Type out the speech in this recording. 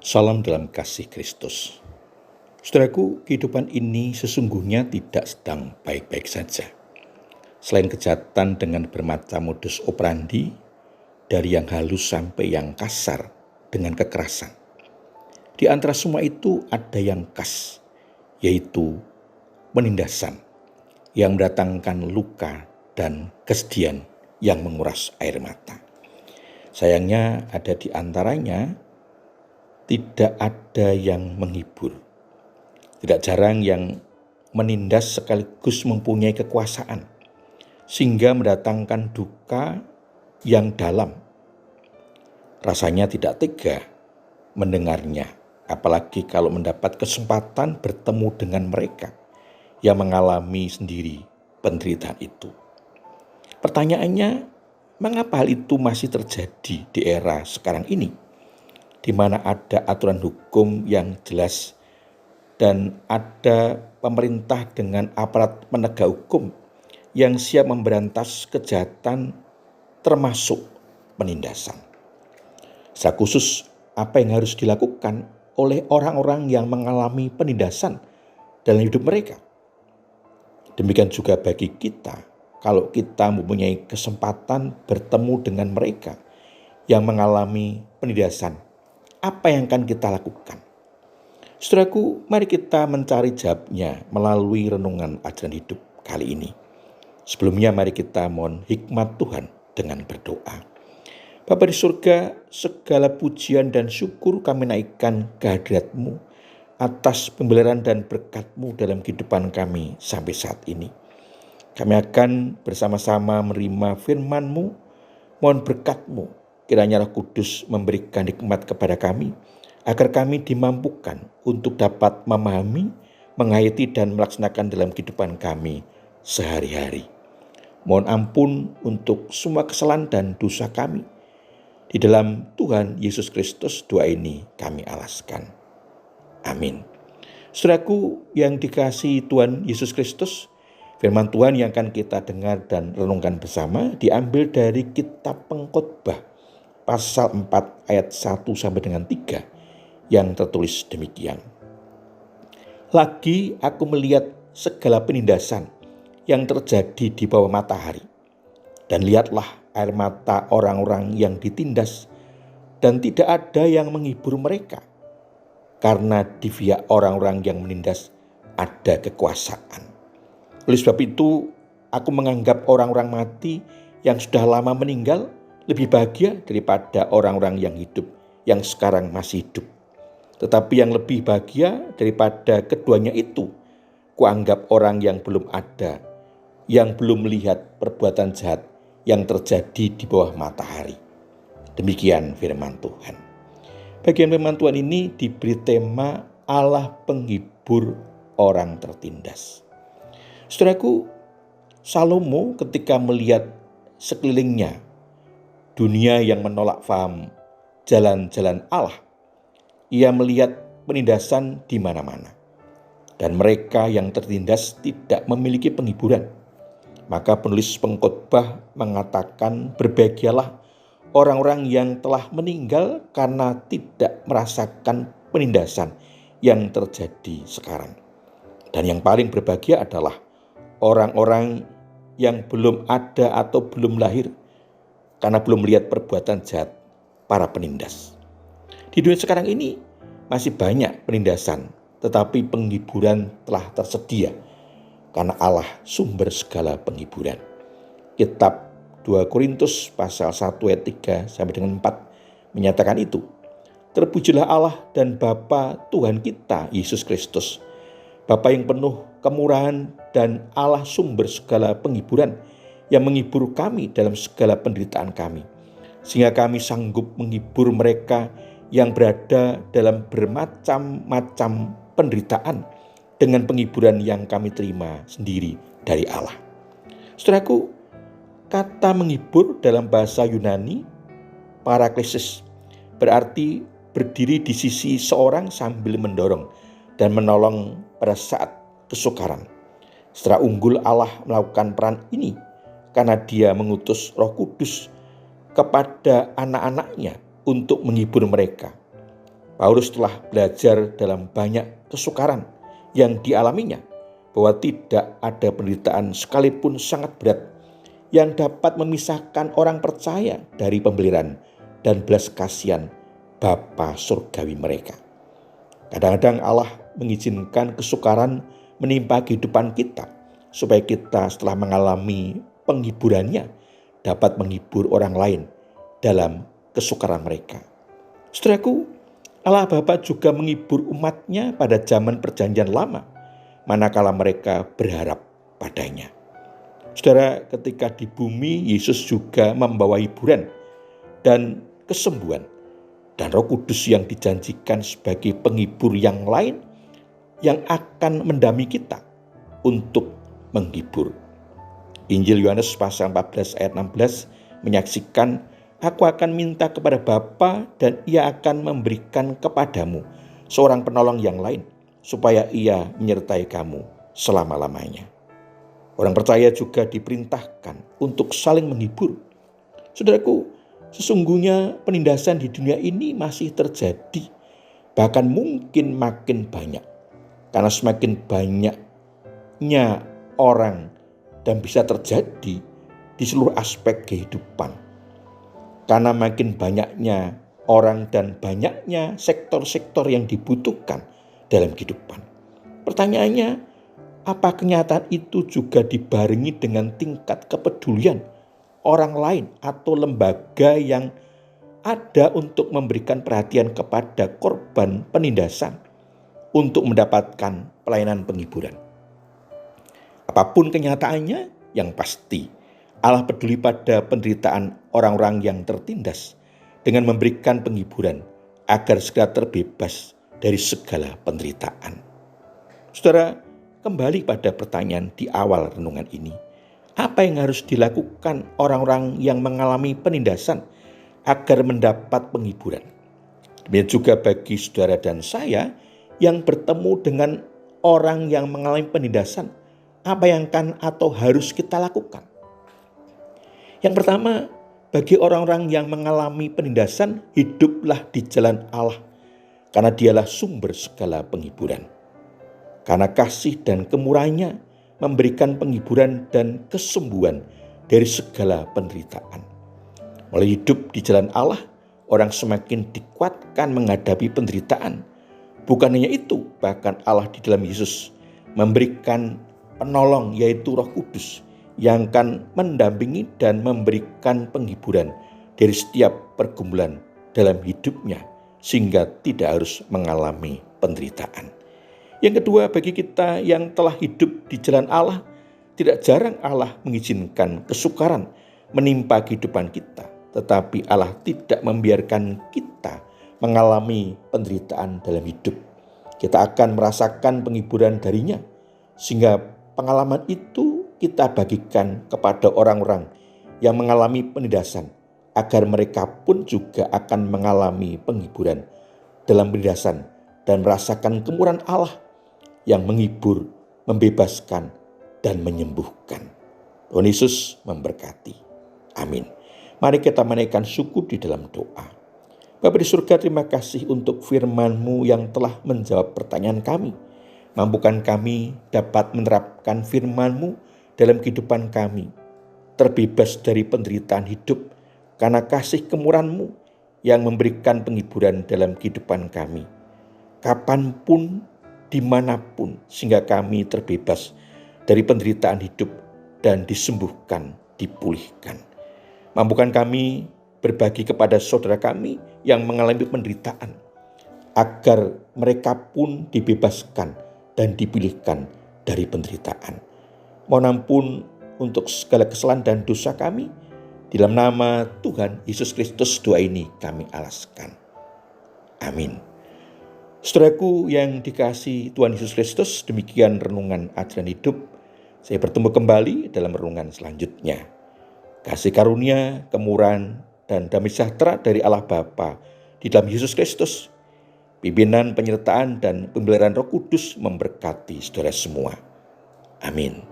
Salam dalam kasih Kristus. Saudaraku, kehidupan ini sesungguhnya tidak sedang baik-baik saja. Selain kejahatan dengan bermacam modus operandi, dari yang halus sampai yang kasar dengan kekerasan. Di antara semua itu ada yang khas, yaitu penindasan yang mendatangkan luka dan kesedihan yang menguras air mata. Sayangnya ada di antaranya tidak ada yang menghibur. Tidak jarang yang menindas sekaligus mempunyai kekuasaan, sehingga mendatangkan duka yang dalam. Rasanya tidak tega mendengarnya, apalagi kalau mendapat kesempatan bertemu dengan mereka yang mengalami sendiri penderitaan itu. Pertanyaannya, mengapa hal itu masih terjadi di era sekarang ini? Di mana ada aturan hukum yang jelas dan ada pemerintah dengan aparat penegak hukum yang siap memberantas kejahatan termasuk penindasan. Secara khusus, apa yang harus dilakukan oleh orang-orang yang mengalami penindasan dalam hidup mereka? Demikian juga bagi kita, kalau kita mempunyai kesempatan bertemu dengan mereka yang mengalami penindasan, apa yang akan kita lakukan? Saudaraku, mari kita mencari jawabnya melalui renungan ajaran hidup kali ini. Sebelumnya mari kita mohon hikmat Tuhan dengan berdoa. Bapa di surga, segala pujian dan syukur kami naikkan kehadirat-Mu atas pembelian dan berkat-Mu dalam kehidupan kami sampai saat ini. Kami akan bersama-sama menerima firman-Mu, mohon berkat-Mu. Kiranya Roh Kudus memberikan hikmat kepada kami, agar kami dimampukan untuk dapat memahami, menghayati dan melaksanakan dalam kehidupan kami sehari-hari. Mohon ampun untuk semua kesalahan dan dosa kami. Di dalam Tuhan Yesus Kristus doa ini kami alaskan. Amin. Saudaraku yang dikasihi Tuhan Yesus Kristus, firman Tuhan yang akan kita dengar dan renungkan bersama diambil dari kitab Pengkhotbah pasal 4 ayat 1 sampai dengan 3 yang tertulis demikian. Lagi aku melihat segala penindasan yang terjadi di bawah matahari, dan lihatlah air mata orang-orang yang ditindas, dan tidak ada yang menghibur mereka, karena di pihak orang-orang yang menindas ada kekuasaan. Oleh sebab itu, aku menganggap orang-orang mati yang sudah lama meninggal lebih bahagia daripada orang-orang yang hidup, yang sekarang masih hidup. Tetapi yang lebih bahagia daripada keduanya itu, kuanggap orang yang belum ada, yang belum melihat perbuatan jahat yang terjadi di bawah matahari. Demikian firman Tuhan. Bagian firman Tuhan ini diberi tema Allah penghibur orang tertindas. Saudaraku, Salomo ketika melihat sekelilingnya dunia yang menolak faham jalan-jalan Allah, ia melihat penindasan di mana-mana, dan mereka yang tertindas tidak memiliki penghiburan. Maka penulis Pengkhotbah mengatakan, berbahagialah orang-orang yang telah meninggal karena tidak merasakan penindasan yang terjadi sekarang. Dan yang paling berbahagia adalah orang-orang yang belum ada atau belum lahir, karena belum melihat perbuatan jahat para penindas. Di dunia sekarang ini masih banyak penindasan, tetapi penghiburan telah tersedia karena Allah sumber segala penghiburan. Kitab 2 Korintus pasal 1 ayat 3 sampai dengan 4 menyatakan itu. Terpujilah Allah dan Bapa Tuhan kita Yesus Kristus, Bapa yang penuh kemurahan dan Allah sumber segala penghiburan, yang menghibur kami dalam segala penderitaan kami, sehingga kami sanggup menghibur mereka yang berada dalam bermacam-macam penderitaan dengan penghiburan yang kami terima sendiri dari Allah. Saudaraku, kata menghibur dalam bahasa Yunani, paraklesis, berarti berdiri di sisi seorang sambil mendorong dan menolong pada saat kesukaran. Secara unggul Allah melakukan peran ini karena Dia mengutus Roh Kudus kepada anak-anaknya untuk menghibur mereka. Paulus telah belajar dalam banyak kesukaran yang dialaminya bahwa tidak ada penderitaan sekalipun sangat berat yang dapat memisahkan orang percaya dari pembeliran dan belas kasihan Bapa surgawi mereka. Kadang-kadang Allah mengizinkan kesukaran menimpa kehidupan kita supaya kita setelah mengalami penghiburannya dapat menghibur orang lain dalam kesukaran mereka. Saudaraku, Allah Bapa juga menghibur umatnya pada zaman perjanjian lama, manakala mereka berharap padanya. Saudara, ketika di bumi, Yesus juga membawa hiburan dan kesembuhan. Dan Roh Kudus yang dijanjikan sebagai penghibur yang lain yang akan mendampingi kita untuk menghibur. Injil Yohanes pasal 14 ayat 16 menyaksikan, "Aku akan minta kepada Bapa dan Ia akan memberikan kepadamu seorang penolong yang lain, supaya Ia menyertai kamu selama-lamanya." Orang percaya juga diperintahkan untuk saling menghibur. Saudaraku, sesungguhnya penindasan di dunia ini masih terjadi, bahkan mungkin makin banyak. Karena semakin banyaknya orang dan bisa terjadi di seluruh aspek kehidupan. Karena makin banyaknya orang dan banyaknya sektor-sektor yang dibutuhkan dalam kehidupan. Pertanyaannya, apa kenyataan itu juga dibarengi dengan tingkat kepedulian orang lain atau lembaga yang ada untuk memberikan perhatian kepada korban penindasan untuk mendapatkan pelayanan penghiburan? Apapun kenyataannya, yang pasti Allah peduli pada penderitaan orang-orang yang tertindas dengan memberikan penghiburan agar segera terbebas dari segala penderitaan. Saudara, kembali pada pertanyaan di awal renungan ini. Apa yang harus dilakukan orang-orang yang mengalami penindasan agar mendapat penghiburan? Demikian juga bagi saudara dan saya yang bertemu dengan orang yang mengalami penindasan, apa yang kan atau harus kita lakukan? Yang pertama, bagi orang-orang yang mengalami penindasan, hiduplah di jalan Allah, karena Dialah sumber segala penghiburan. Karena kasih dan kemurahannya memberikan penghiburan dan kesembuhan dari segala penderitaan. Oleh hidup di jalan Allah, orang semakin dikuatkan menghadapi penderitaan. Bukan hanya itu, bahkan Allah di dalam Yesus memberikan penolong, yaitu Roh Kudus, yang akan mendampingi dan memberikan penghiburan dari setiap pergumulan dalam hidupnya, sehingga tidak harus mengalami penderitaan. Yang kedua, bagi kita yang telah hidup di jalan Allah, tidak jarang Allah mengizinkan kesukaran menimpa kehidupan kita. Tetapi Allah tidak membiarkan kita mengalami penderitaan dalam hidup. Kita akan merasakan penghiburan darinya, sehingga pengalaman itu kita bagikan kepada orang-orang yang mengalami penindasan, agar mereka pun juga akan mengalami penghiburan dalam penindasan dan merasakan kemurahan Allah yang menghibur, membebaskan, dan menyembuhkan. Tuhan Yesus memberkati. Amin. Mari kita menaikkan syukur di dalam doa. Bapa di surga, terima kasih untuk firman-Mu yang telah menjawab pertanyaan kami. Mampukan kami dapat menerapkan firman-Mu dalam kehidupan kami, terbebas dari penderitaan hidup karena kasih kemurahan-Mu yang memberikan penghiburan dalam kehidupan kami. Kapanpun, dimanapun, sehingga kami terbebas dari penderitaan hidup dan disembuhkan, dipulihkan. Mampukan kami berbagi kepada saudara kami yang mengalami penderitaan, agar mereka pun dibebaskan dan dipulihkan dari penderitaan. Mohon ampun untuk segala kesalahan dan dosa kami. Di dalam nama Tuhan Yesus Kristus doa ini kami alaskan. Amin. Saudaraku yang dikasihi Tuhan Yesus Kristus, demikian renungan ajaran hidup. Saya bertemu kembali dalam renungan selanjutnya. Kasih karunia, kemurahan, dan damai sejahtera dari Allah Bapa di dalam Yesus Kristus, pimpinan, penyertaan, dan pembelian Roh Kudus memberkati saudara semua. Amin.